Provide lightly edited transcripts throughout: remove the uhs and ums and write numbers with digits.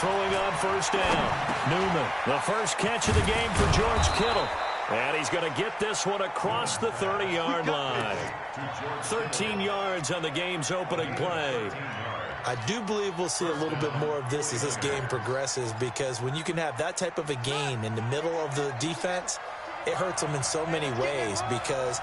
throwing on first down. Newman, the first catch of the game for George Kittle. And he's going to get this one across the 30-yard line. 13 yards on the game's opening play. I do believe we'll see a little bit more of this as this game progresses, because when you can have that type of a gain in the middle of the defense, it hurts them in so many ways, because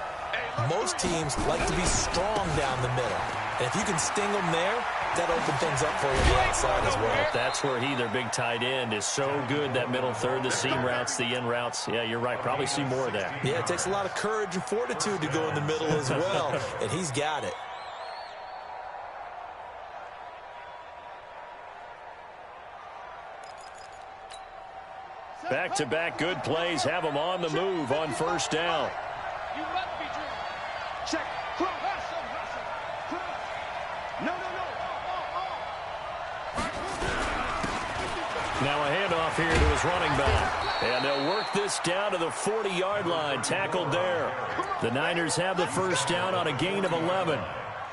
most teams like to be strong down the middle. And if you can sting them there, that opens things up for you on the outside as well. That's where their big tight end, is so good, that middle third, the seam routes, the in routes. Yeah, you're right. Probably see more of that. Yeah, it takes a lot of courage and fortitude to go in the middle as well, and he's got it. Back-to-back good plays have them on the move on first down. Check. Now a handoff here to his running back. And they'll work this down to the 40-yard line. Tackled there. The Niners have the first down on a gain of 11.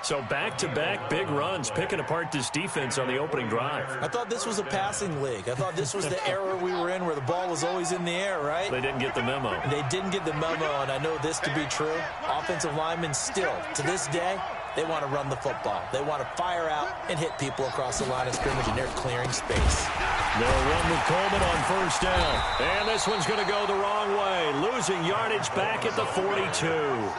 So back-to-back big runs, picking apart this defense on the opening drive. I thought this was a passing league. I thought this was the era we were in where the ball was always in the air, right? They didn't get the memo. They didn't get the memo, and I know this to be true. Offensive linemen still, to this day, they want to run the football. They want to fire out and hit people across the line of scrimmage, and they're clearing space. They'll run with Coleman on first down. And this one's going to go the wrong way. Losing yardage back at the 42.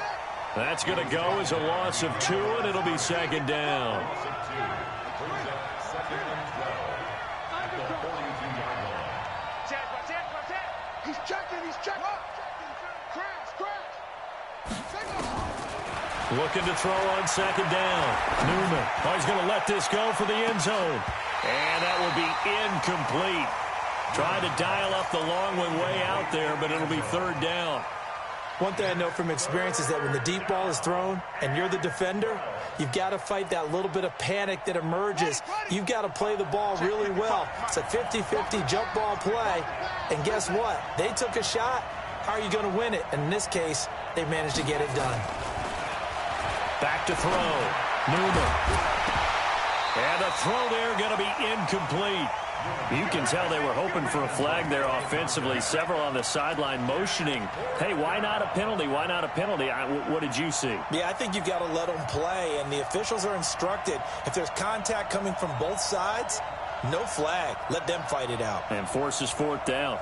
That's going to go as a loss of 2, and it'll be second down. He's checking. Looking to throw on second down. Newman. Oh, he's going to let this go for the end zone. And that will be incomplete. Trying to dial up the long one way out there, but it'll be third down. One thing I know from experience is that when the deep ball is thrown and you're the defender, you've got to fight that little bit of panic that emerges. You've got to play the ball really well. It's a 50-50 jump ball play. And guess what? They took a shot. How are you going to win it? And in this case, they managed to get it done. Back to throw. Newman. And the throw there going to be incomplete. You can tell they were hoping for a flag there offensively. Several on the sideline motioning. Hey, why not a penalty? Why not a penalty? What did you see? Yeah, I think you've got to let them play, and the officials are instructed. If there's contact coming from both sides, no flag. Let them fight it out. And forces fourth down.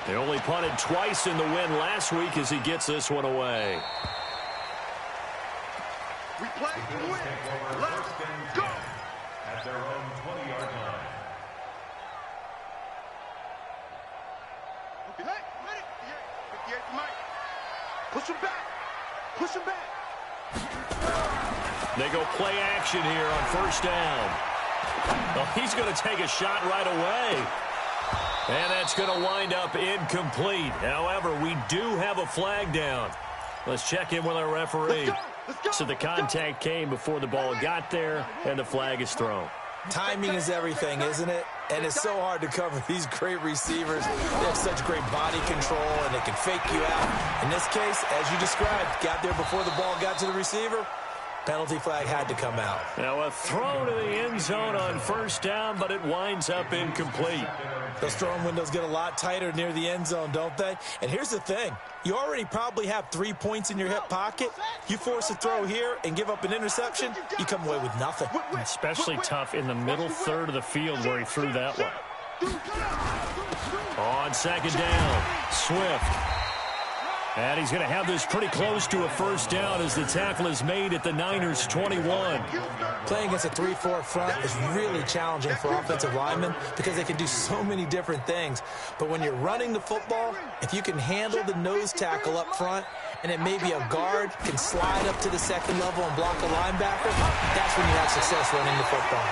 They only punted twice in the win last week as he gets this one away. We play and win. Let's go. At their own 20-yard line. Hey, ready? 58 to Mike. Push him back. Push him back. They go play action here on first down. Well, he's going to take a shot right away. And that's going to wind up incomplete. However, we do have a flag down. Let's check in with our referee. So the contact came before the ball got there, and the flag is thrown. Timing is everything, isn't it? And it's so hard to cover these great receivers. They have such great body control, and they can fake you out. In this case, as you described, got there before the ball got to the receiver. Penalty flag had to come out. Now a throw to the end zone on first down, but it winds up incomplete. Those throwing windows get a lot tighter near the end zone, don't they? And here's the thing. You already probably have 3 points in your hip pocket. You force a throw here and give up an interception, you come away with nothing. Especially tough in the middle third of the field where he threw that one. On second down, Swift. And he's going to have this pretty close to a first down as the tackle is made at the Niners' 21. Playing against a 3-4 front is really challenging for offensive linemen because they can do so many different things. But when you're running the football, if you can handle the nose tackle up front, and then maybe a guard can slide up to the second level and block a linebacker, that's when you have success running the football.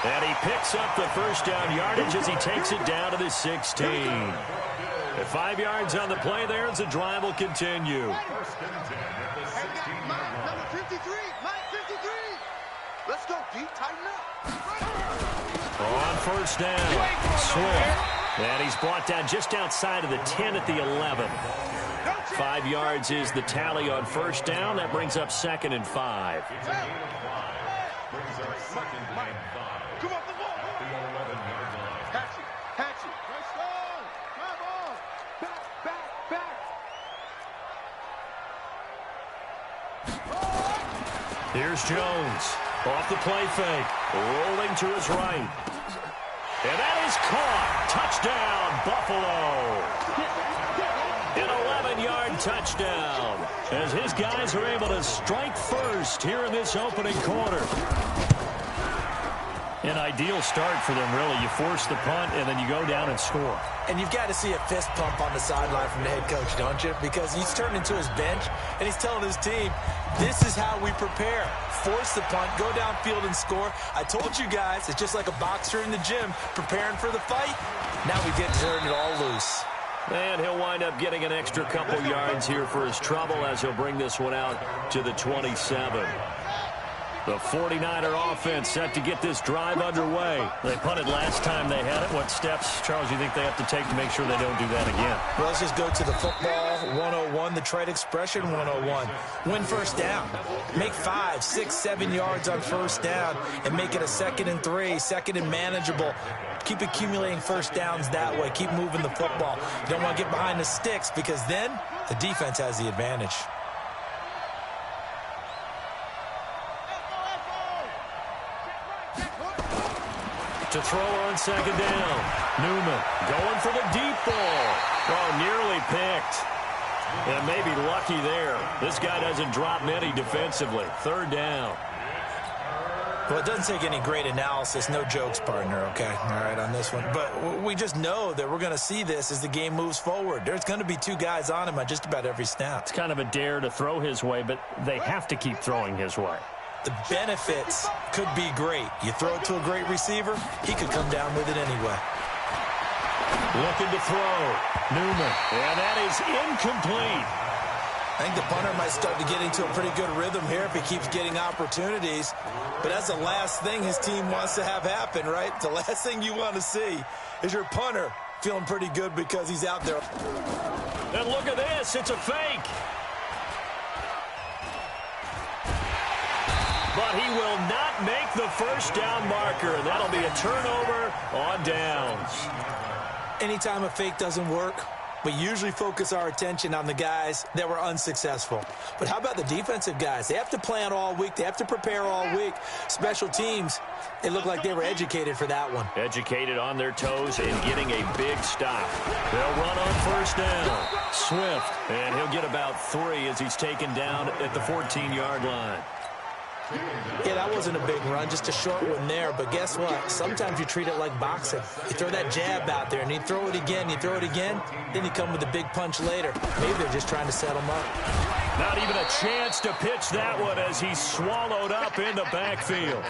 And he picks up the first down yardage as he takes it down to the 16. At 5 yards on the play there as the drive will continue. Number 53, Mike 53. Let's go, D. Tighten up. On first down, Swift. And he's brought down just outside of the 10 at the 11. 5 yards is the tally on first down. That brings up 2nd and 5. It's a gain of 5. Brings up 2nd and 5. Come on, the ball. At the 11-yard line. Hatch it. Hatch it. Let's go. Come on. Back, back, back. Here's Jones. Off the play fake. Rolling to his right. And that is caught. Touchdown, Buffalo. An 11-yard touchdown as his guys are able to strike first here in this opening quarter. An ideal start for them, really. You force the punt, and then you go down and score. And you've got to see a fist pump on the sideline from the head coach, don't you? Because he's turned into his bench, and he's telling his team, this is how we prepare. Force the punt, go downfield and score. I told you guys, it's just like a boxer in the gym preparing for the fight. Now we get to turn it all loose. And he'll wind up getting an extra couple yards here for his trouble as he'll bring this one out to the 27. The 49er offense set to get this drive underway. They punted last time they had it. What steps, Charles, you think they have to take to make sure they don't do that again? Well, let's just go to the football 101, the trade expression 101. Win first down. Make 5, 6, 7 yards on first down and make it a 2nd and 3, 2nd and manageable. Keep accumulating first downs that way. Keep moving the football. You don't want to get behind the sticks because then the defense has the advantage. To throw on second down. Newman going for the deep ball. Oh, nearly picked. And maybe lucky there. This guy doesn't drop many defensively. 3rd down. Well, it doesn't take any great analysis. No jokes, partner, okay? All right, on this one. But we just know that we're going to see this as the game moves forward. There's going to be 2 guys on him on just about every snap. It's kind of a dare to throw his way, but they have to keep throwing his way. The benefits could be great. You throw it to a great receiver, he could come down with it anyway. Looking to throw. Newman. And that is incomplete. I think the punter might start to get into a pretty good rhythm here if he keeps getting opportunities. But that's the last thing his team wants to have happen, right? The last thing you want to see is your punter feeling pretty good because he's out there. And look at this. It's a fake. But he will not make the first down marker. That'll be a turnover on downs. Anytime a fake doesn't work, we usually focus our attention on the guys that were unsuccessful. But how about the defensive guys? They have to plan all week. They have to prepare all week. Special teams, it looked like they were educated for that one. Educated on their toes and getting a big stop. They'll run on first down. Swift, and he'll get about 3 as he's taken down at the 14-yard line. Yeah, that wasn't a big run, just a short one there. But guess what? Sometimes you treat it like boxing. You throw that jab out there, and you throw it again, then you come with a big punch later. Maybe they're just trying to set him up. Not even a chance to pitch that one as he's swallowed up in the backfield.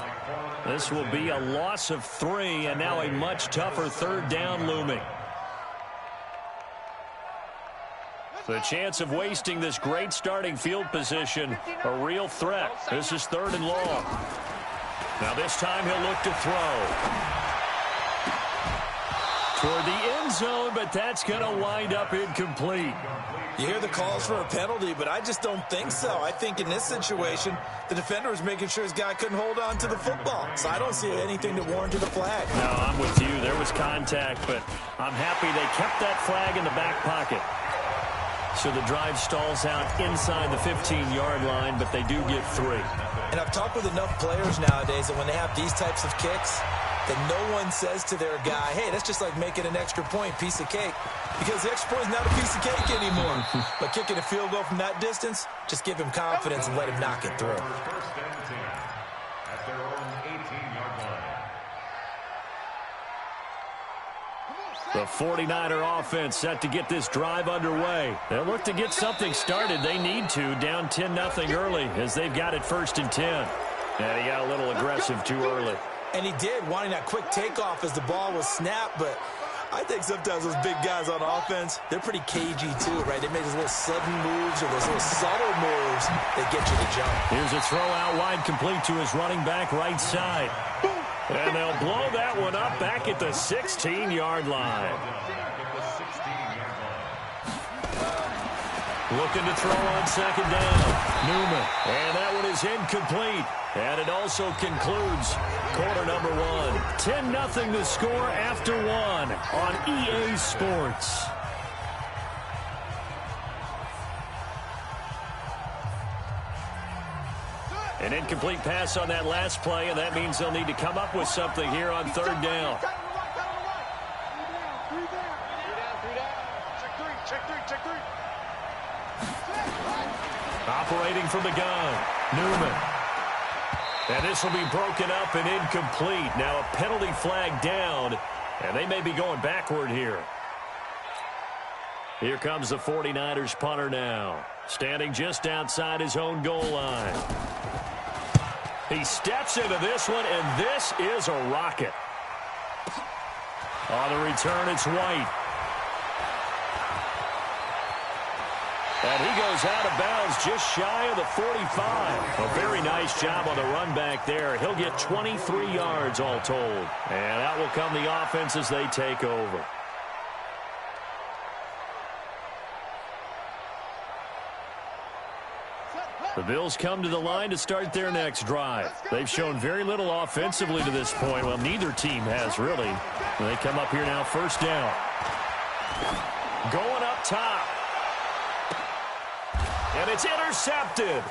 This will be a loss of 3, and now a much tougher 3rd down looming. The chance of wasting this great starting field position, a real threat. This is 3rd and long. Now this time he'll look to throw. Toward the end zone, but that's going to wind up incomplete. You hear the calls for a penalty, but I just don't think so. I think in this situation, the defender was making sure his guy couldn't hold on to the football. So I don't see anything to warrant the flag. No, I'm with you. There was contact, but I'm happy they kept that flag in the back pocket. So the drive stalls out inside the 15-yard line, but they do get 3. And I've talked with enough players nowadays that when they have these types of kicks, that no one says to their guy, hey, that's just like making an extra point, piece of cake. Because the extra point is not a piece of cake anymore. But kicking a field goal from that distance, just give him confidence and let him knock it through. First and 10 at their own 18-yard line. The 49er offense set to get this drive underway. They'll look to get something started. They need to, down 10-0 early as they've got it 1st and 10. And he got a little aggressive too early. And he did, wanting that quick takeoff as the ball was snapped. But I think sometimes those big guys on offense, they're pretty cagey too, right? They make those little sudden moves or those little subtle moves that get you to jump. Here's a throw out wide complete to his running back right side. And they'll blow that one up back at the 16-yard line. Looking to throw on second down. Newman. And that one is incomplete. And it also concludes quarter number one. 10-0 the score after one on EA Sports. An incomplete pass on that last play, and that means they'll need to come up with something here on third down. Operating from the gun, Newman. And this will be broken up and incomplete. Now a penalty flag down, and they may be going backward here. Here comes the 49ers punter now, standing just outside his own goal line. He steps into this one, and this is a rocket. On the return, it's White. And he goes out of bounds just shy of the 45. A very nice job on the run back there. He'll get 23 yards all told. And out will come the offense as they take over. The Bills come to the line to start their next drive. They've shown very little offensively to this point. Well, neither team has, really. They come up here now, first down. Going up top. And it's intercepted.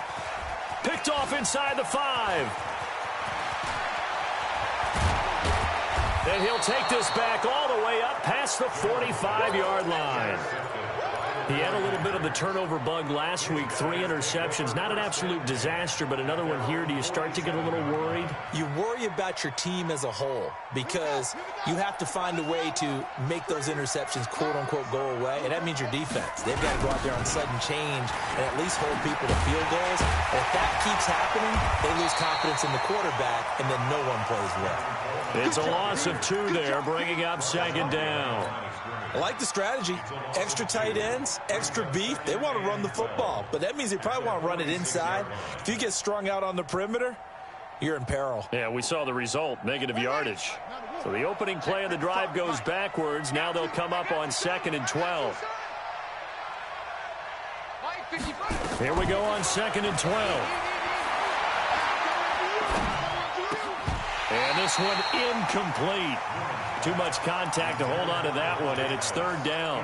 Picked off inside the 5. And he'll take this back all the way up past the 45-yard line. He had a little bit of the turnover bug last week, 3 interceptions. Not an absolute disaster, but another one here. Do you start to get a little worried? You worry about your team as a whole because you have to find a way to make those interceptions, quote-unquote, go away, and that means your defense. They've got to go out there on sudden change and at least hold people to field goals. And if that keeps happening, they lose confidence in the quarterback, and then no one plays well. It's a loss of 2 there, bringing up second down. I like the strategy. Extra tight ends, extra beef. They want to run the football, but that means they probably want to run it inside. If you get strung out on the perimeter, you're in peril. Yeah, we saw the result, negative yardage. So the opening play of the drive goes backwards. Now they'll come up on 2nd and 12. Here we go on 2nd and 12. And this one incomplete. Too much contact to hold on to that one, and it's third down.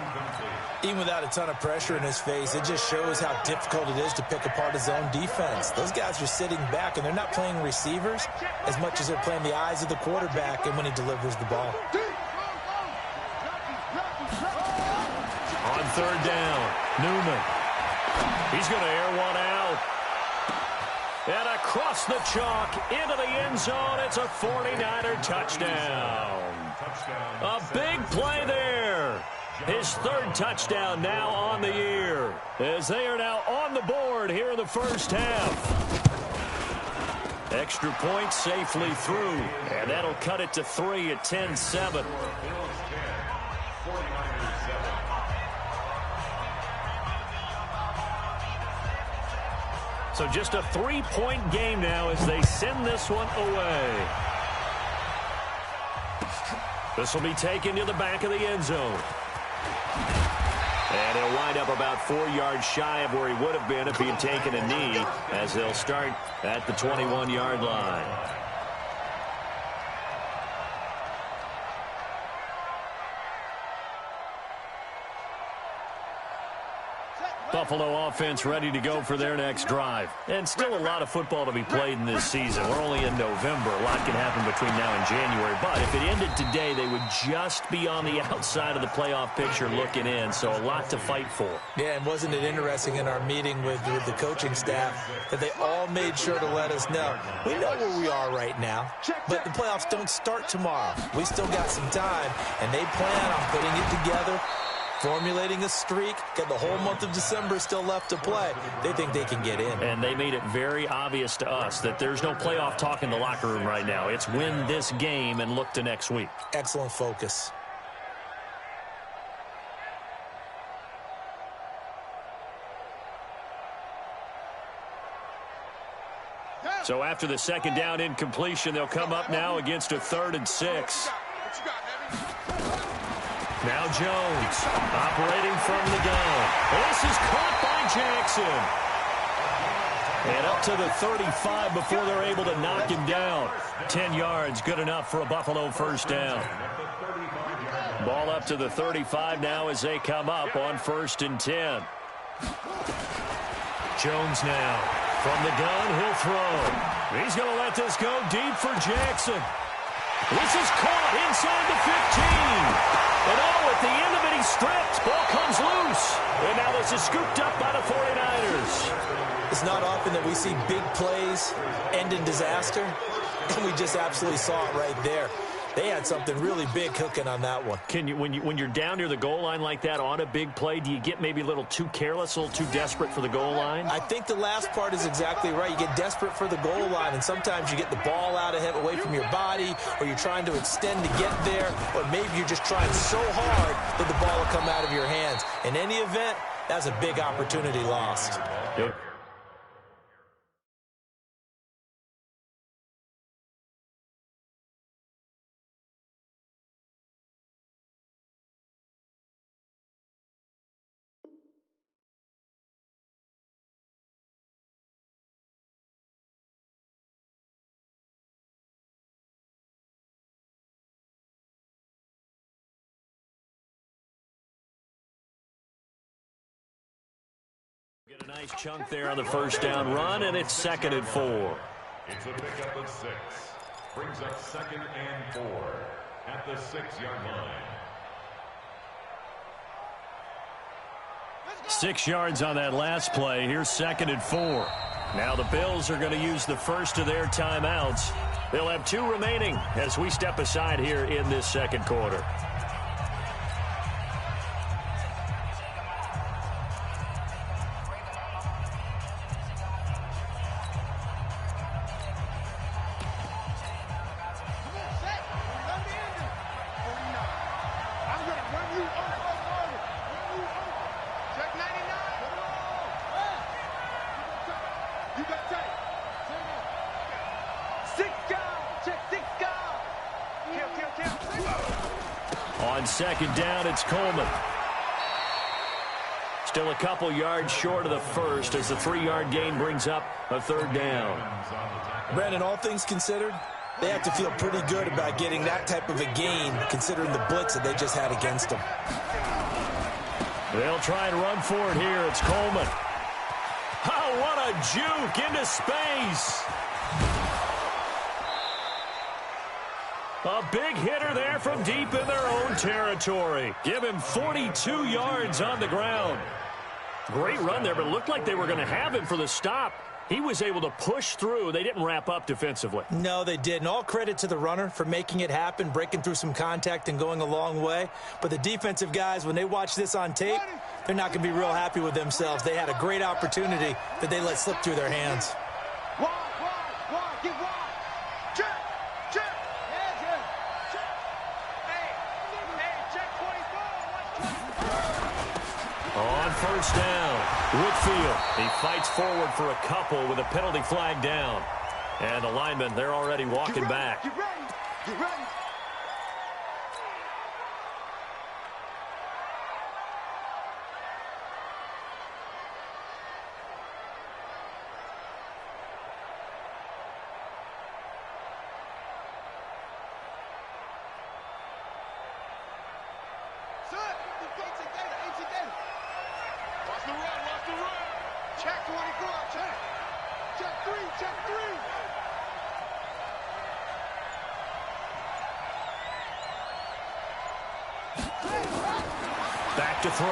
Even without a ton of pressure in his face, it just shows how difficult it is to pick apart his own defense. Those guys are sitting back, and they're not playing receivers as much as they're playing the eyes of the quarterback and when he delivers the ball. On third down, Newman. He's going to air one out. And across the chalk, into the end zone, it's a 49er touchdown. A big play there. His 3rd touchdown now on the year, as they are now on the board here in the first half. Extra point safely through, and that'll cut it to 3 at 10-7. So just a 3-point game now as they send this one away. This will be taken to the back of the end zone. And he'll wind up about 4 yards shy of where he would have been if he had taken a knee, as they'll start at the 21-yard line. Buffalo offense ready to go for their next drive. And still a lot of football to be played in this season. We're only in November. A lot can happen between now and January. But if it ended today, they would just be on the outside of the playoff picture looking in. So a lot to fight for. Yeah, and wasn't it interesting in our meeting with the coaching staff that they all made sure to let us know, we know where we are right now, but the playoffs don't start tomorrow. We still got some time, and they plan on putting it together, formulating a streak, got the whole month of December still left to play. They think they can get in. And they made it very obvious to us that there's no playoff talk in the locker room right now. It's win this game and look to next week. Excellent focus. So after the second down incompletion, they'll come up now against a 3rd and 6. Now Jones operating from the gun. This is caught by Jackson. And up to the 35 before they're able to knock him down. 10 yards, good enough for a Buffalo first down. Ball up to the 35 now as they come up on 1st and 10. Jones now from the gun. He'll throw. He's going to let this go deep for Jackson. This is caught inside the 15. And at the end of it, he's stripped. Ball comes loose. And now this is scooped up by the 49ers. It's not often that we see big plays end in disaster, and we just absolutely saw it right there. They had something really big cooking on that one. Can you, when you're down near the goal line like that on a big play, do you get maybe a little too careless, a little too desperate for the goal line? I think the last part is exactly right. You get desperate for the goal line, and sometimes you get the ball out of him, away from your body, or you're trying to extend to get there, or maybe you're just trying so hard that the ball will come out of your hands. In any event, that's a big opportunity lost. Yep. Get a nice chunk there on the first down run, and it's 2nd and 4. It's a pickup of 6. Brings up 2nd and 4 at the 6-yard line. 6 yards on that last play. Here's 2nd and 4. Now the Bills are going to use the first of their timeouts. They'll have 2 remaining as we step aside here in this 2nd quarter. On 2nd down, it's Coleman. Still a couple yards short of the first as the 3-yard gain brings up a 3rd down. Brandon, all things considered, they have to feel pretty good about getting that type of a gain considering the blitz that they just had against them. They'll try and run for it here. It's Coleman. Oh, what a juke into space. A big hitter there from deep in their own territory. Give him 42 yards on the ground. Great run there, but it looked like they were going to have him for the stop. He was able to push through. They didn't wrap up defensively. No, they didn't. All credit to the runner for making it happen, breaking through some contact and going a long way. But the defensive guys, when they watch this on tape, they're not going to be real happy with themselves. They had a great opportunity that they let slip through their hands. On 1st down, Whitfield. He fights forward for a couple with a penalty flag down. And the linemen, they're already walking back. Get ready. Get ready. Check 24, check. Check 3, check 3. Back to throw.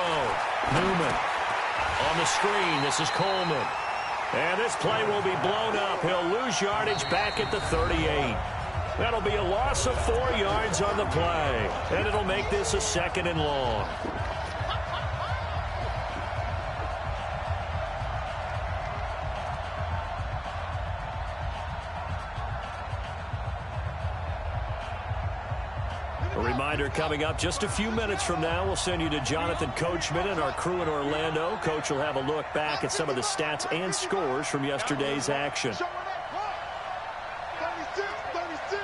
Newman. On the screen, this is Coleman. And this play will be blown up. He'll lose yardage back at the 38. That'll be a loss of 4 yards on the play. And it'll make this a 2nd and long. A reminder coming up just a few minutes from now, we'll send you to Jonathan Coachman and our crew in Orlando. Coach will have a look back at some of the stats and scores from yesterday's action. 36, 36.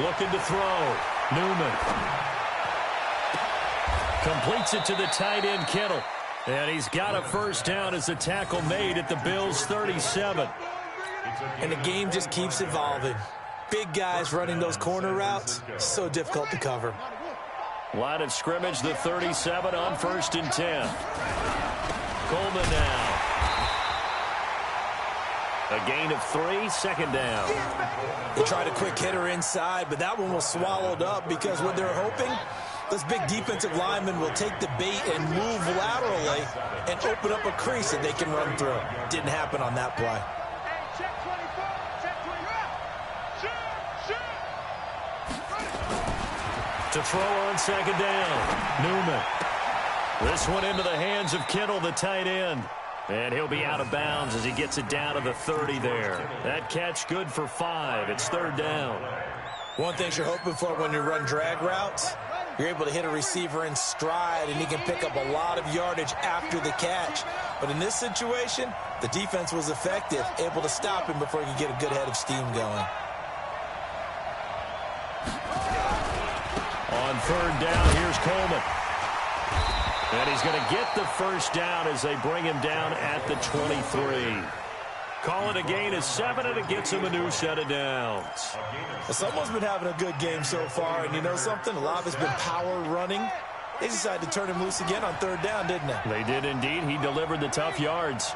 Looking to throw. Newman. Completes it to the tight end, Kittle. And he's got a first down as the tackle made at the Bills' 37. And the game just keeps evolving. Big guys running those corner routes, so difficult to cover. Line of scrimmage, the 37 on 1st and 10. Coleman now. A gain of 3, 2nd down. They tried a quick hitter inside, but that one was swallowed up because what they're hoping, this big defensive lineman will take the bait and move laterally and open up a crease that they can run through. Didn't happen on that play. To throw on 2nd down. Newman. This one into the hands of Kittle, the tight end. And he'll be out of bounds as he gets it down to the 30 there. That catch good for 5. It's 3rd down. One thing you're hoping for when you run drag routes, you're able to hit a receiver in stride, and he can pick up a lot of yardage after the catch. But in this situation, the defense was effective, able to stop him before he could get a good head of steam going. On 3rd down, here's Coleman. And he's going to get the first down as they bring him down at the 23. Call it a gain of 7, and it gets him a new set of downs. Well, someone's been having a good game so far, and you know something? A lot of it's been power running. They decided to turn him loose again on 3rd down, didn't they? They did indeed. He delivered the tough yards.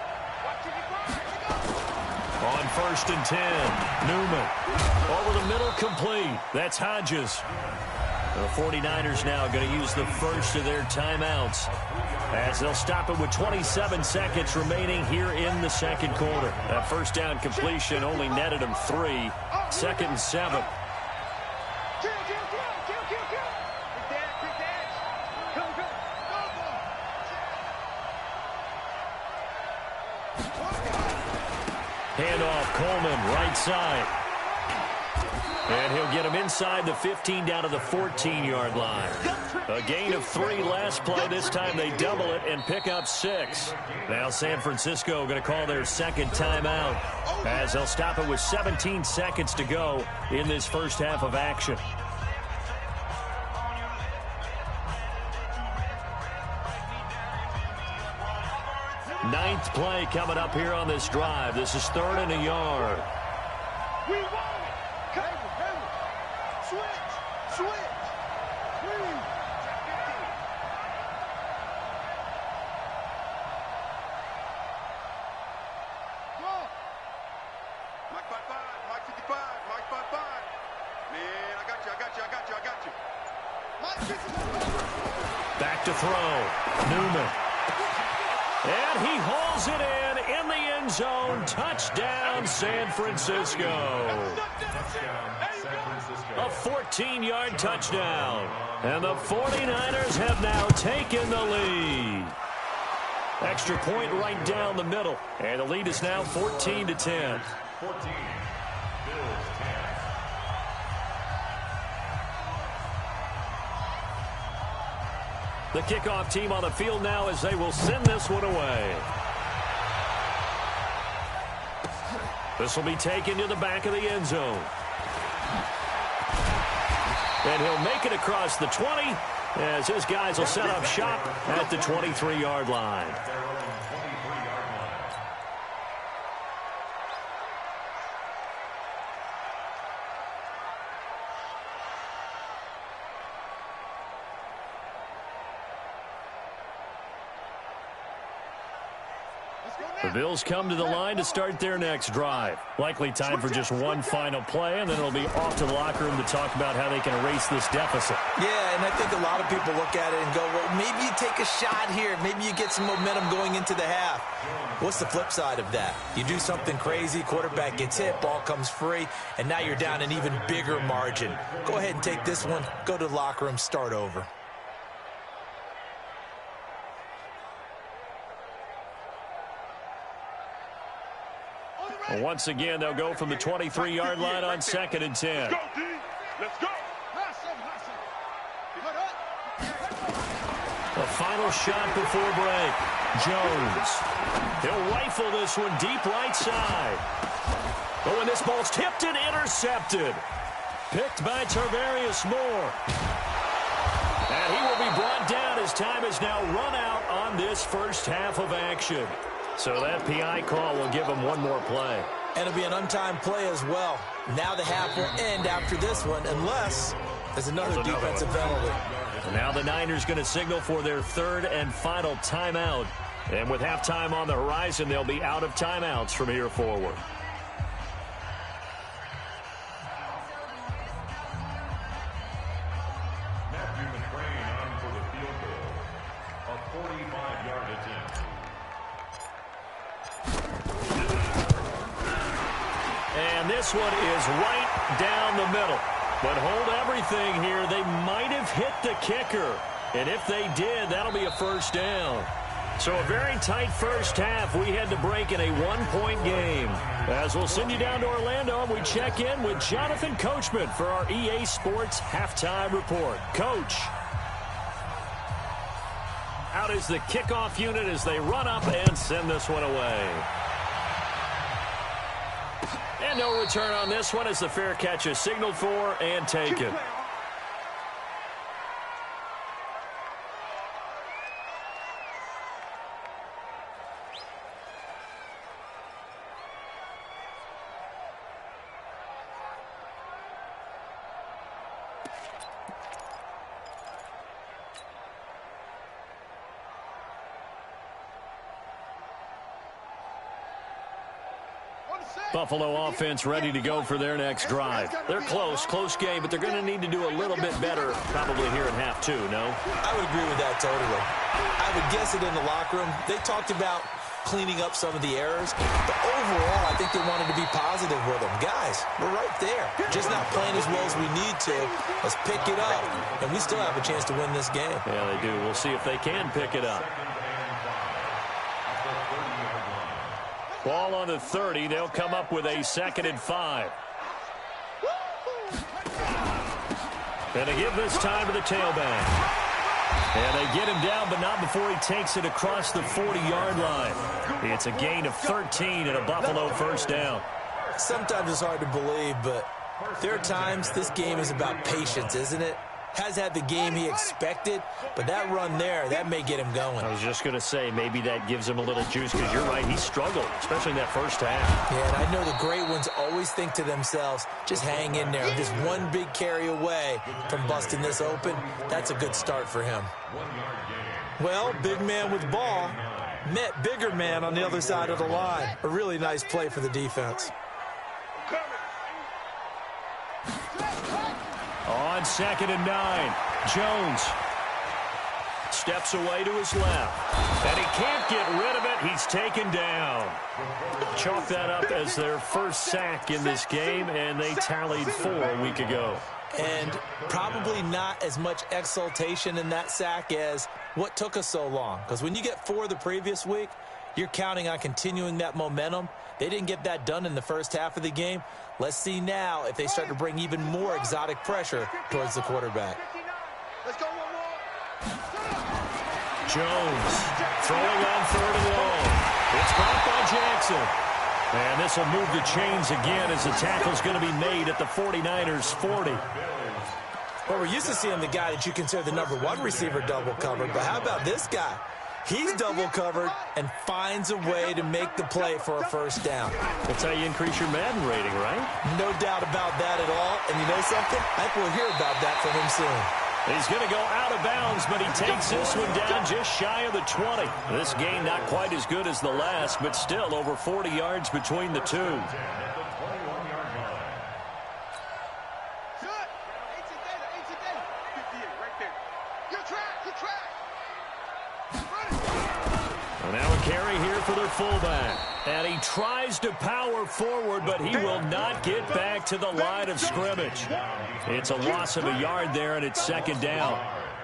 On 1st and 10, Newman. Over the middle, complete. That's Hodges. The 49ers now going to use the first of their timeouts as they'll stop it with 27 seconds remaining here in the 2nd quarter. That first down completion only netted him 3. 2nd and 7. Handoff, Coleman, right side. And he'll get him inside the 15 down to the 14-yard line. A gain of 3 last play. This time they double it and pick up 6. Now San Francisco going to call their 2nd timeout as they'll stop it with 17 seconds to go in this first half of action. Ninth play coming up here on this drive. This is 3rd and a yard. Back to throw. Newman. And he hauls it in the end zone. Touchdown, San Francisco. A 14-yard touchdown. And the 49ers have now taken the lead. Extra point right down the middle. And the lead is now 14-10. 14. Bills 10. The kickoff team on the field now as they will send this one away. This will be taken to the back of the end zone. And he'll make it across the 20 as his guys will set up shop at the 23-yard line. The Bills come to the line to start their next drive. Likely time for just one final play, and then it'll be off to the locker room to talk about how they can erase this deficit. Yeah, and I think a lot of people look at it and go, well, maybe you take a shot here. Maybe you get some momentum going into the half. What's the flip side of that? You do something crazy, quarterback gets hit, ball comes free, and now you're down an even bigger margin. Go ahead and take this one, go to the locker room, start over. Well, once again, they'll go from the 23-yard line on 2nd and 10. Let's go, D. Let's go. The final shot before break. Jones. He'll rifle this one deep right side. Oh, and this ball's tipped and intercepted. picked by Tarvarius Moore. And he will be brought down as time is now run out on this first half of action. So that PI call will give him one more play. And it'll be an untimed play as well. Now the half will end after this one unless there's another defensive penalty. Now the Niners going to signal for their third and final timeout. And with halftime on the horizon, they'll be out of timeouts from here forward. And this one is right down the middle. But hold everything here. They might have hit the kicker. And if they did, that'll be a first down. So a very tight first half. We had to break in a one-point game. As we'll send you down to Orlando, we check in with Jonathan Coachman for our EA Sports Halftime Report. Coach, out is the kickoff unit as they run up and send this one away. And no return on this one as the fair catch is signaled for and taken. Buffalo offense ready to go for their next drive. They're close game, but they're going to need to do a little bit better probably here in half two, no? I would agree with that totally. I would guess it in the locker room. They talked about cleaning up some of the errors, but overall, I think they wanted to be positive with them. Guys, we're right there. Just not playing as well as we need to. Let's pick it up, and we still have a chance to win this game. Yeah, they do. We'll see if they can pick it up. Ball on the 30. They'll come up with a 2nd and 5. And they give this time to the tailback. And they get him down, but not before he takes it across the 40-yard line. It's a gain of 13 and a Buffalo first down. Sometimes it's hard to believe, but there are times this game is about patience, isn't it? Has had the game he expected, but that run there, that may get him going. I was just going to say, maybe that gives him a little juice, because you're right, he struggled, especially in that first half. Yeah, and I know the great ones always think to themselves, just hang in there. I'm just one big carry away from busting this open. That's a good start for him. Well, big man with ball met bigger man on the other side of the line. A really nice play for the defense. On 2nd and 9, Jones steps away to his left, and he can't get rid of it. He's taken down. Chalk that up as their first sack in this game, and they tallied 4 a week ago. And probably not as much exultation in that sack as what took us so long. Because when you get 4 the previous week, you're counting on continuing that momentum. They didn't get that done in the first half of the game. Let's see now if they start to bring even more exotic pressure towards the quarterback. Jones throwing on 3rd and long. It's caught by Jackson. And this will move the chains again as the tackle's going to be made at the 49ers 40. Well, we're used to seeing the guy that you consider the #1 receiver double covered, but how about this guy? He's double covered and finds a way to make the play for a first down. That's how you increase your Madden rating, right? No doubt about that at all. And you know something? I think we'll hear about that from him soon. He's going to go out of bounds, but he takes this one down just shy of the 20. This game not quite as good as the last, but still over 40 yards between the two. Now a carry here for their fullback. And he tries to power forward, but he will not get back to the line of scrimmage. It's a loss of a yard there, and it's 2nd down.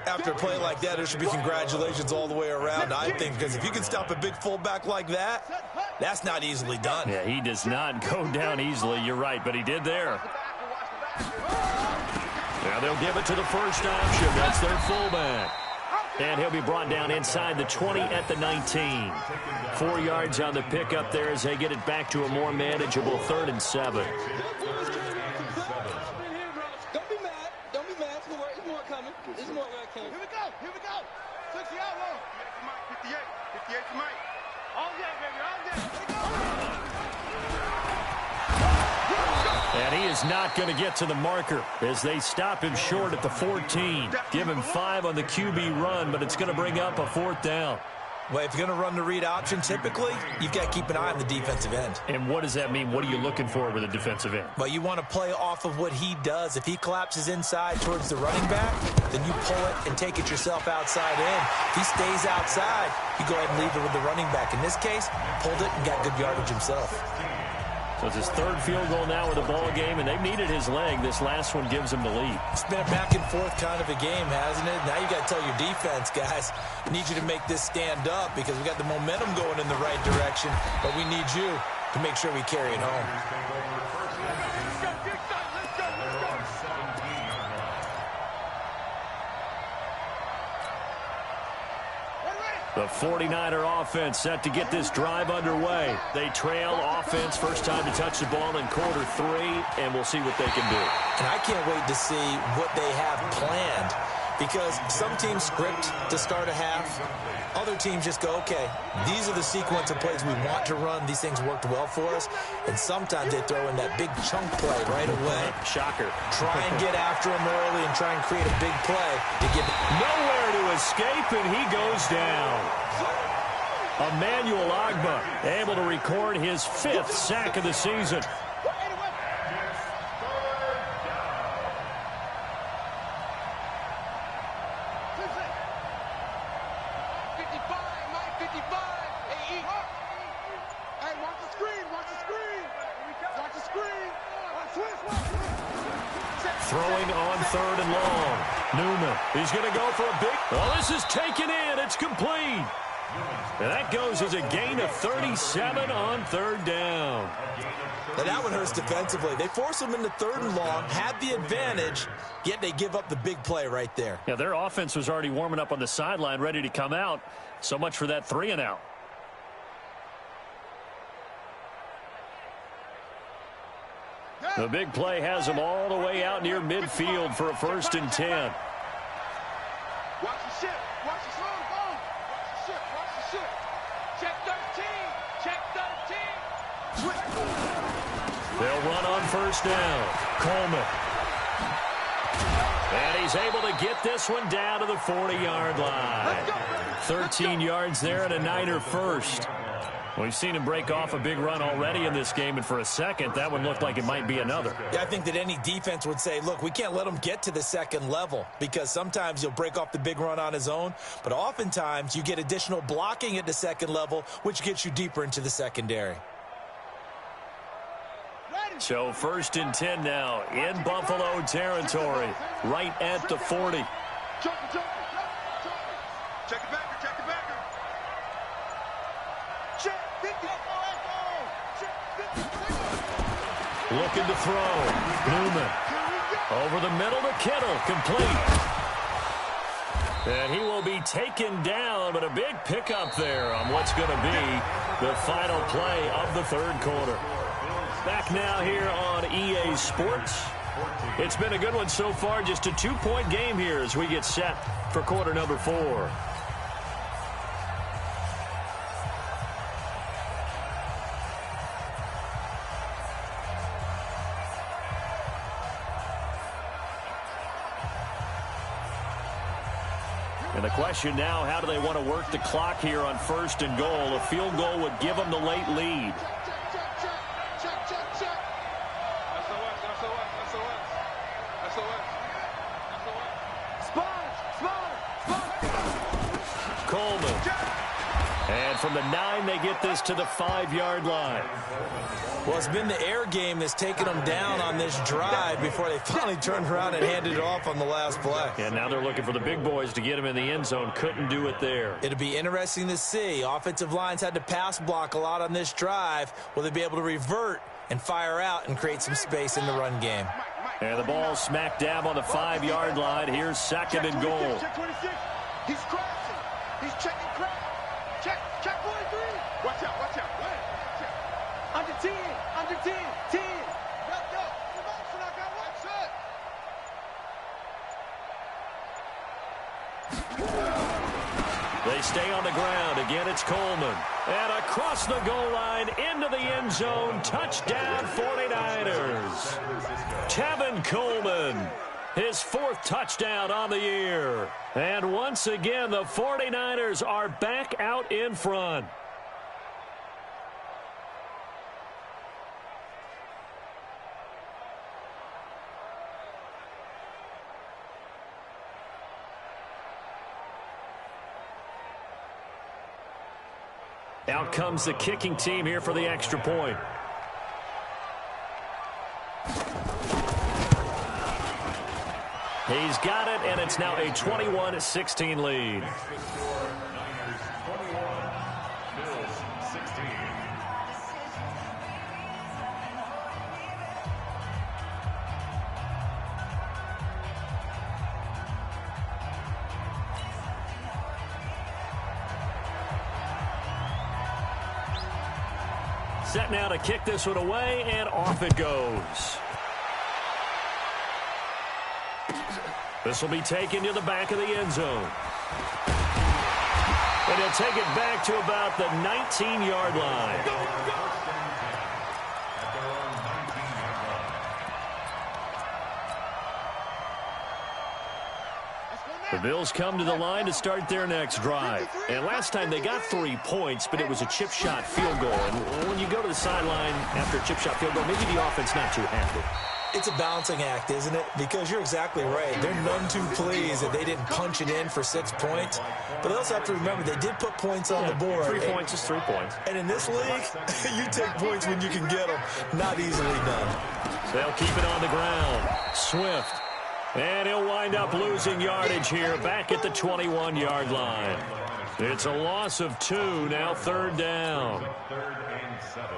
After a play like that, there should be congratulations all the way around, I think, because if you can stop a big fullback like that, that's not easily done. Yeah, he does not go down easily. You're right, but he did there. Now they'll give it to the first option. That's their fullback. And he'll be brought down inside the 20 at the 19. 4 yards on the pickup there as they get it back to a more manageable 3rd and 7. not going to get to the marker as they stop him short at the 14. Give him 5 on the QB run, but it's going to bring up a 4th down. Well, if you're going to run the read option, typically, you've got to keep an eye on the defensive end. And what does that mean? What are you looking for with a defensive end? Well, you want to play off of what he does. If he collapses inside towards the running back, then you pull it and take it yourself outside in. If he stays outside, you go ahead and leave it with the running back. In this case, pulled it and got good yardage himself. So it's his 3rd field goal now with the ball game, and they've needed his leg. This last one gives him the lead. It's been a back and forth kind of a game, hasn't it? Now you got to tell your defense, guys, I need you to make this stand up because we got the momentum going in the right direction, but we need you to make sure we carry it home. The 49er offense set to get this drive underway. They trail offense, first time to touch the ball in quarter 3, and we'll see what they can do. And I can't wait to see what they have planned because some teams script to start a half. Other teams just go, okay, these are the sequence of plays we want to run. These things worked well for us. And sometimes they throw in that big chunk play right away. Shocker. Try and get after him early and try and create a big play to get nowhere to escape, and he goes down. Emmanuel Agba able to record his 5th sack of the season. Throwing on 3rd and long. Newman, he's going to go for a big... Well, this is taken in. It's complete. And that goes as a gain of 37 on 3rd down. Now that one hurts defensively. They force them into 3rd and long, had the advantage, yet they give up the big play right there. Yeah, their offense was already warming up on the sideline, ready to come out. So much for that 3 and out. The big play has them all the way out near midfield for a 1st and 10. Watch the ship. Watch the slow ball. Watch the ship. Watch the ship. Check 13. Check 13. They'll run on 1st down. Coleman. And he's able to get this one down to the 40-yard line. 13 yards there and a Niner first. We've seen him break off a big run already in this game, and for a second, that one looked like it might be another. Yeah, I think that any defense would say, look, we can't let him get to the 2nd level because sometimes he'll break off the big run on his own, but oftentimes you get additional blocking at the 2nd level, which gets you deeper into the secondary. So 1st and 10 now in Buffalo territory, right at the 40. Check it back. Check it back. Check 50. Looking to throw. Newman. Over the middle to Kittle. Complete. And he will be taken down, but a big pickup there on what's going to be the final play of the 3rd quarter. Back now here on EA Sports. It's been a good one so far. Just a 2-point game here as we get set for quarter number 4. And the question now, how do they want to work the clock here on 1st and goal? A field goal would give them the late lead. Coleman. And from the 9, they get this to the 5-yard line. Well, it's been the air game that's taken them down on this drive before they finally turned around and handed it off on the last play. And now they're looking for the big boys to get him in the end zone. Couldn't do it there. It'll be interesting to see. Offensive lines had to pass block a lot on this drive. Will they be able to revert and fire out and create some space in the run game? And the ball smack dab on the 5-yard line. Here's 2nd and goal. Check 26. He's crashing. He's checking crash. Check 43. Watch out. Go ahead. Under 10. 10. Yo. Promotion, I got one shot. They stay on the ground. Again, it's Coleman. And across the goal line, into the end zone. Touchdown, 49ers. Tevin Coleman, his 4th touchdown on the year. And once again, the 49ers are back out in front. Out comes the kicking team here for the extra point. He's got it, and it's now a 21-16 lead. Set now to kick this one away, and off it goes. This will be taken to the back of the end zone. And he'll take it back to about the 19-yard line. The Bills come to the line to start their next drive. And last time they got 3 points, but it was a chip shot field goal. And when you go to the sideline after a chip shot field goal, maybe the offense not too happy. It's a balancing act, isn't it? Because you're exactly right. They're none too pleased that they didn't punch it in for 6 points. But they also have to remember they did put points on the board. 3 points is 3 points. And in this league, you take points when you can get them. Not easily done. So they'll keep it on the ground. Swift. And he'll wind up losing yardage here back at the 21-yard line. It's a loss of 2, now 3rd down. 3rd and 7.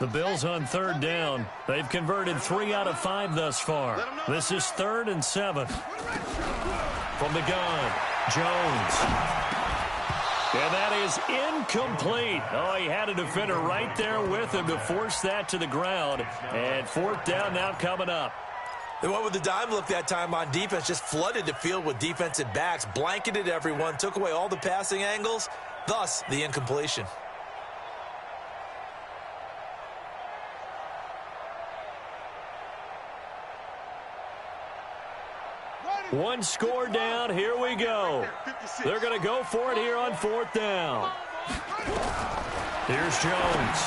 The Bills on 3rd down. They've converted 3 out of 5 thus far. This is 3rd and 7. From the gun, Jones. And that is incomplete. Oh, he had a defender right there with him to force that to the ground. And 4th down now coming up. They went with the dime look that time on defense, just flooded the field with defensive backs, blanketed everyone, took away all the passing angles, thus the incompletion. One score down. Here we go. They're going to go for it here on 4th down. Here's Jones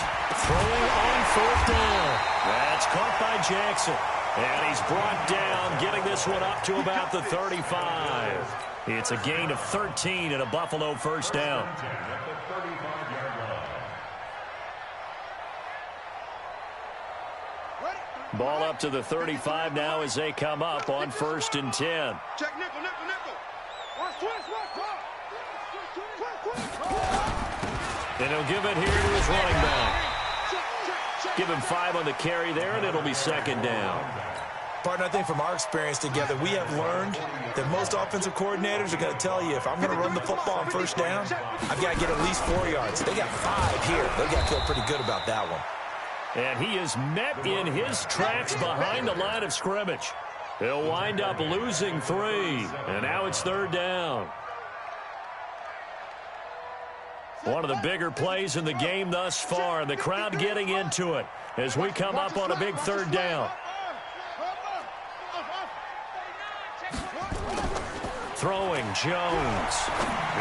throwing on 4th down. That's caught by Jackson. And he's brought down, getting this one up to about the 35. It's a gain of 13 and a Buffalo 1st down. Ball up to the 35 now as they come up on 1st and 10. Check nickel, nickel, nickel. And he'll give it here to his running back. Give him 5 on the carry there, and it'll be 2nd down. Partner, I think from our experience together, we have learned that most offensive coordinators are going to tell you, if I'm going to run the football on 1st down, I've got to get at least 4 yards. They got 5 here. They got to feel pretty good about that one. And he is met in his tracks behind the line of scrimmage. He'll wind up losing 3. And now it's 3rd down. One of the bigger plays in the game thus far. The crowd getting into it as we come up on a big 3rd down. Throwing Jones.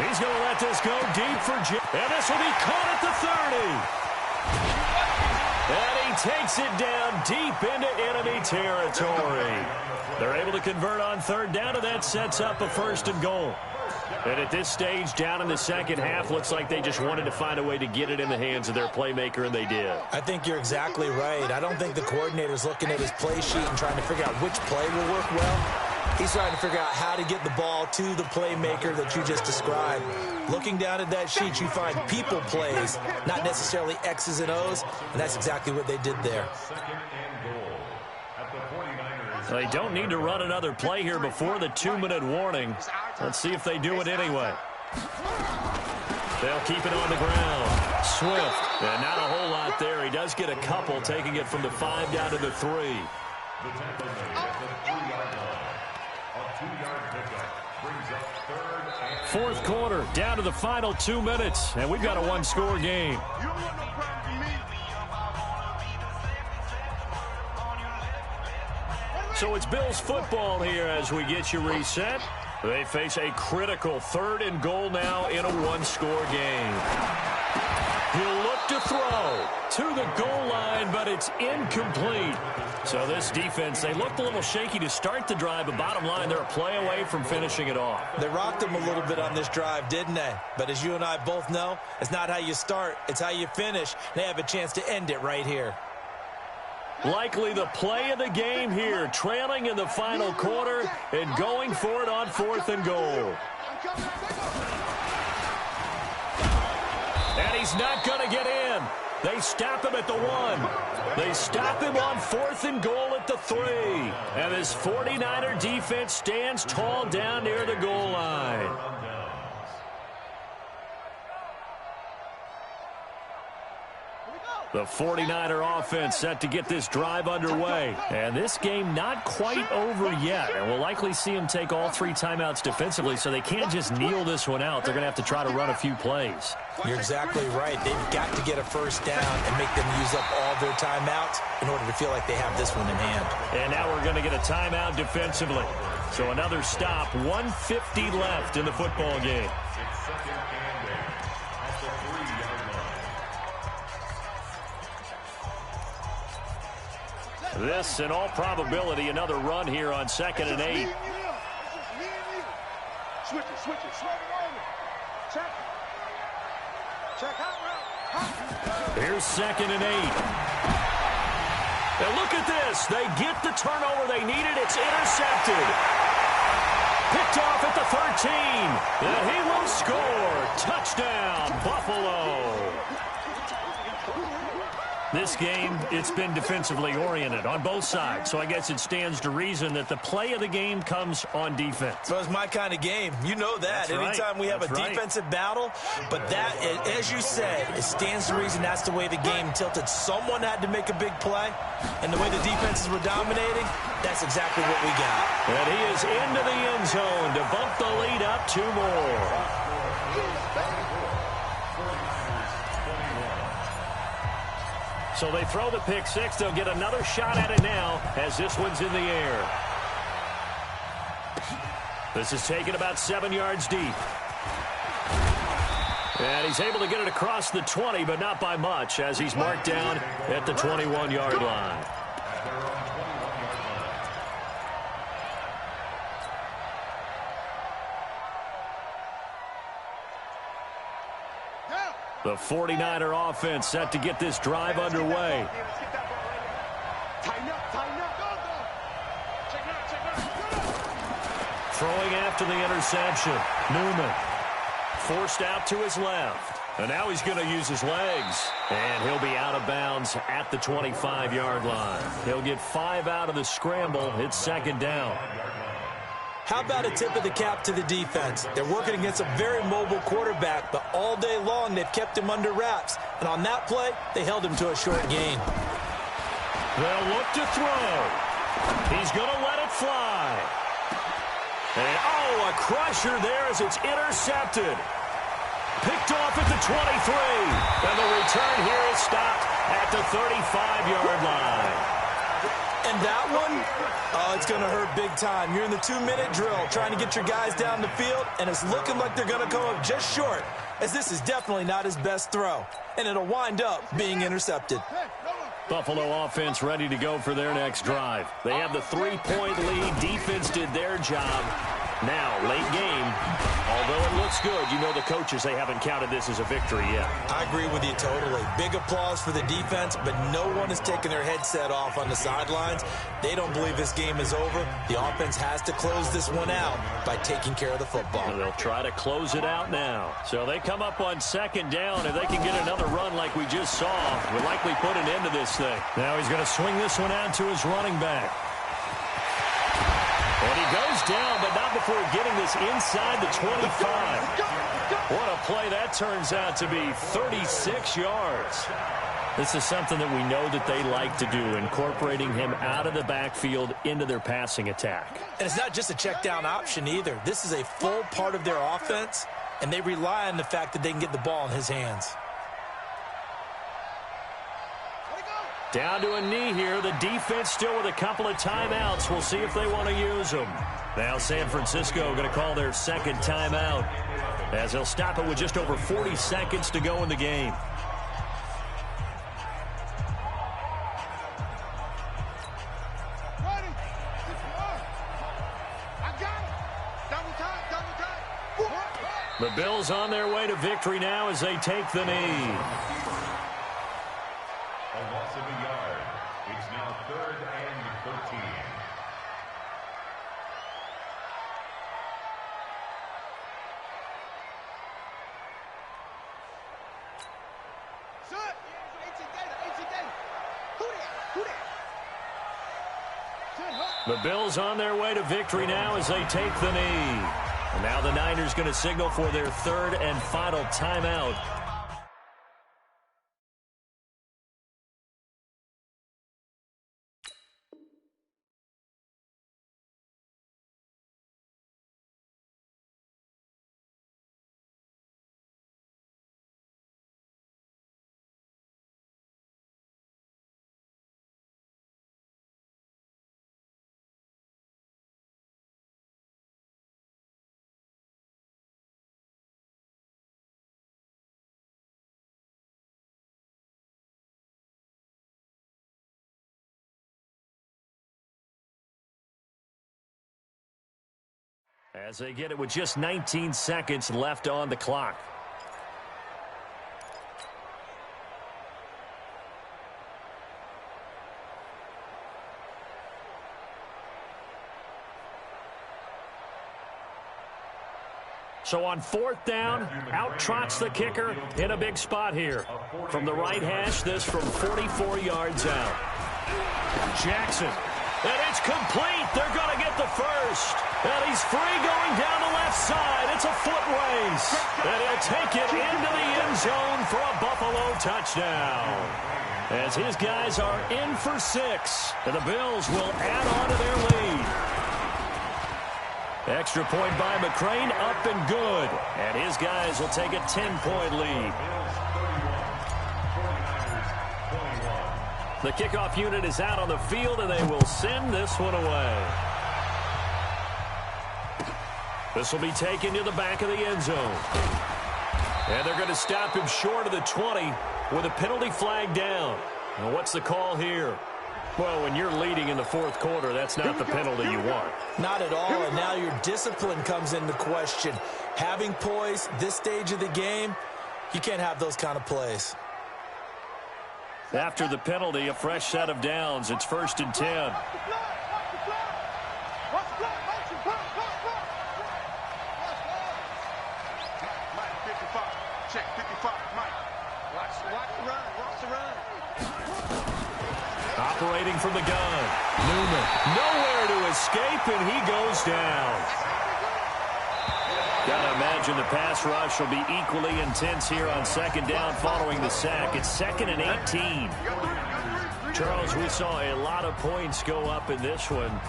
He's going to let this go deep for Jones. And this will be caught at the 30. And he takes it down deep into enemy territory. They're able to convert on 3rd down, and that sets up a 1st and goal. And at this stage, down in the second half, looks like they just wanted to find a way to get it in the hands of their playmaker, and they did. I think you're exactly right. I don't think the coordinator's looking at his play sheet and trying to figure out which play will work well. He's trying to figure out how to get the ball to the playmaker that you just described. Looking down at that sheet, you find people plays, not necessarily X's and O's, and that's exactly what they did there. They don't need to run another play here before the 2-minute warning. Let's see if they do it anyway. They'll keep it on the ground. Swift, and not a whole lot there. He does get a couple, taking it from the 5 down to the 3. The tackle made at the 3-yard line. A 2-yard pickup brings up third and Fourth quarter, down to the final 2 minutes, and we've got a one-score game. You don't want no problem from me. So it's Bills football here as we get you reset. They face a critical 3rd and goal now in a one-score game. He'll look to throw to the goal line, but it's incomplete. So this defense, they looked a little shaky to start the drive, but bottom line, they're a play away from finishing it off. They rocked them a little bit on this drive, didn't they? But as you and I both know, it's not how you start, it's how you finish. They have a chance to end it right here. Likely the play of the game here, trailing in the final quarter and going for it on 4th and goal. And he's not going to get in. They stop him at the 1. They stop him on 4th and goal at the 3. And this 49er defense stands tall down near the goal line. The 49er offense set to get this drive underway. And this game not quite over yet. And we'll likely see them take all 3 timeouts defensively, so they can't just kneel this one out. They're going to have to try to run a few plays. You're exactly right. They've got to get a first down and make them use up all their timeouts in order to feel like they have this one in hand. And now we're going to get a timeout defensively. So another stop, 1:50 left in the football game. it's second and 8 at the 3-yard line. This, in all probability, another run here on 2nd and 8. Switch it, switch it, switch it over. Check it. Check out. Here's 2nd and 8. And look at this. They get the turnover they needed. It's intercepted. Picked off at the 13. And he will score. Touchdown, Buffalo. This game, it's been defensively oriented on both sides, so I guess it stands to reason that the play of the game comes on defense. So it's my kind of game. You know that. That's right. Anytime we have a defensive battle, but that, as you said, it stands to reason that's the way the game tilted. Someone had to make a big play, and the way the defenses were dominating, that's exactly what we got. And he is into the end zone to bump the lead up 2 more. So they throw the pick 6. They'll get another shot at it now as this one's in the air. This is taken about 7 yards deep. And he's able to get it across the 20, but not by much, as he's marked down at the 21-yard line. The 49er offense set to get this drive underway. Throwing after the interception. Newman forced out to his left. And now he's going to use his legs. And he'll be out of bounds at the 25-yard line. He'll get 5 out of the scramble. It's 2nd down. How about a tip of the cap to the defense? They're working against a very mobile quarterback, but all day long they've kept him under wraps. And on that play, they held him to a short gain. They'll look to throw. He's going to let it fly. And, a crusher there as it's intercepted. Picked off at the 23. And the return here is stopped at the 35-yard line. And that one, it's going to hurt big time. You're in the 2-minute drill trying to get your guys down the field, and it's looking like they're going to come up just short, as this is definitely not his best throw. And it'll wind up being intercepted. Buffalo offense ready to go for their next drive. They have the 3-point lead. Defense did their job. Now, late game, although it looks good, you know the coaches, they haven't counted this as a victory yet. I agree with you totally. Big applause for the defense, but no one is taking their headset off on the sidelines. They don't believe this game is over. The offense has to close this one out by taking care of the football. And they'll try to close it out now. So they come up on 2nd down. If they can get another run like we just saw, we'll likely put an end to this thing. Now he's going to swing this one out to his running back. And he goes down, but not before getting this inside the 25. What a play that turns out to be, 36 yards. This is something that we know that they like to do, incorporating him out of the backfield into their passing attack. And it's not just a check down option either. This is a full part of their offense, and they rely on the fact that they can get the ball in his hands. Down to a knee here. The defense still with a couple of timeouts. We'll see if they want to use them. Now San Francisco going to call their second timeout, as they'll stop it with just over 40 seconds to go in the game. The Bills on their way to victory now as they take the knee. A loss of a yard. It's now 3rd and 13. The Bills on their way to victory now as they take the knee. And now the Niners going to signal for their 3rd and final timeout. As they get it with just 19 seconds left on the clock. So on 4th down, out trots the kicker in a big spot here. From the right hash, this from 44 yards out. Jackson. And it's complete. They're going to get the first. And he's free going down the left side. It's a foot race. And he'll take it into the end zone for a Buffalo touchdown. As his guys are in for 6. And the Bills will add on to their lead. Extra point by McCrane, up and good. And his guys will take a 10-point lead. The kickoff unit is out on the field, and they will send this one away. This will be taken to the back of the end zone. And they're going to stop him short of the 20 with a penalty flag down. And what's the call here? Well, when you're leading in the 4th quarter, that's not the penalty you want. Not at all, and now your discipline comes into question. Having poise this stage of the game, you can't have those kind of plays. After the penalty, a fresh set of downs. It's 1st and 10. Check 55, Mike. Watch the run. Watch the run. Operating from the gun. Newman. Nowhere to escape, and he goes down. Gotta imagine the pass rush will be equally intense here on 2nd down following the sack. It's 2nd and 18. Charles, we saw a lot of points go up in this one.